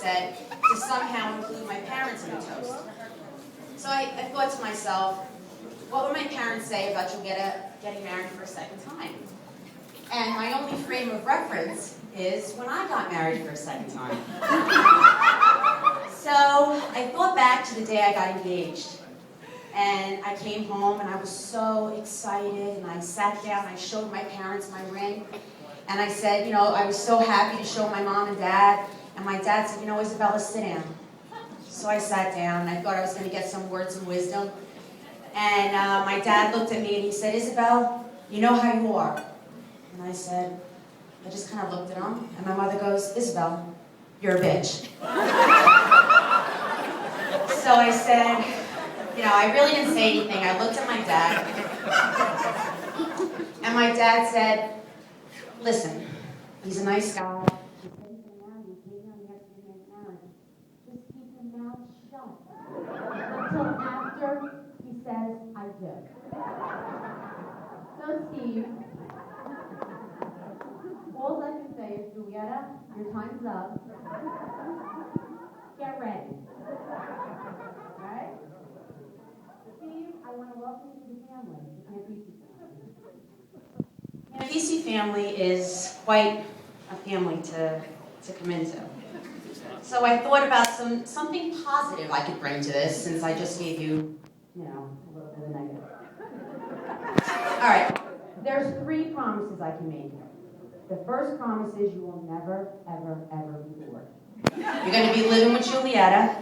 said, to somehow include my parents in the toast. So I thought to myself, what would my parents say about Julietta getting married for a second time? And my only frame of reference is when I got married for a second time. So I thought back to the day I got engaged. And I came home and I was so excited, and I sat down and I showed my parents my ring. And I said, I was so happy to show my mom and dad. And my dad said, Isabella, sit down. So I sat down and I thought I was going to get some words of wisdom. And my dad looked at me and he said, Isabel, you know how you are. And I said, I just kind of looked at him. And my mother goes, Isabel, you're a bitch. So I said, I really didn't say anything. I looked at my dad. And my dad said, listen, he's a nice guy. He said he's going to marry you. He has to get married. Just keep your mouth shut until after he says, I do. So, Steve, all I can say is, Julietta, your time's up. Get ready. Alright? Steve, I want to welcome you to the family, the Campisi family. Campisi family is quite a family to come into. So I thought about something positive I could bring to this, since I just gave you, a little bit of negative. All right, there's 3 promises I can make you. The first promise is you will never, ever, ever be bored. You're going to be living with Julietta.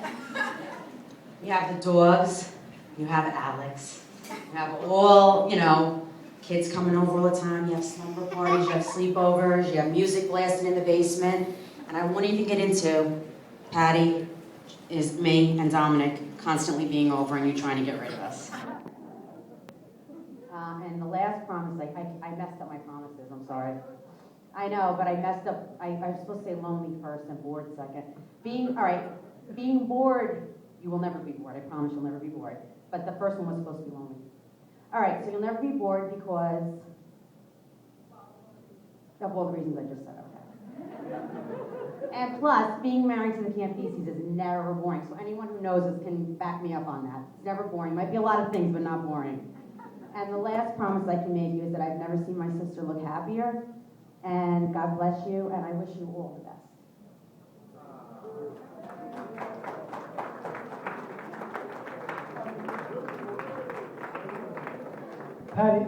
You have the dogs. You have Alex. You have all, kids coming over all the time. You have slumber parties. You have sleepovers. You have music blasting in the basement. And I won't even get into Patty is me and Dominic constantly being over and you trying to get rid of us. And the last promise, I messed up my promises. I'm sorry. I know, but I messed up. I was supposed to say lonely first and bored second. Being bored, you will never be bored. I promise you'll never be bored. But the first one was supposed to be lonely. All right, so you'll never be bored because of all the reasons I just said, okay. And plus, being married to the Campisis is never boring. So anyone who knows us can back me up on that. It's never boring. Might be a lot of things, but not boring. And the last promise I can make you is that I've never seen my sister look happier. And God bless you, and I wish you all the best. Patty,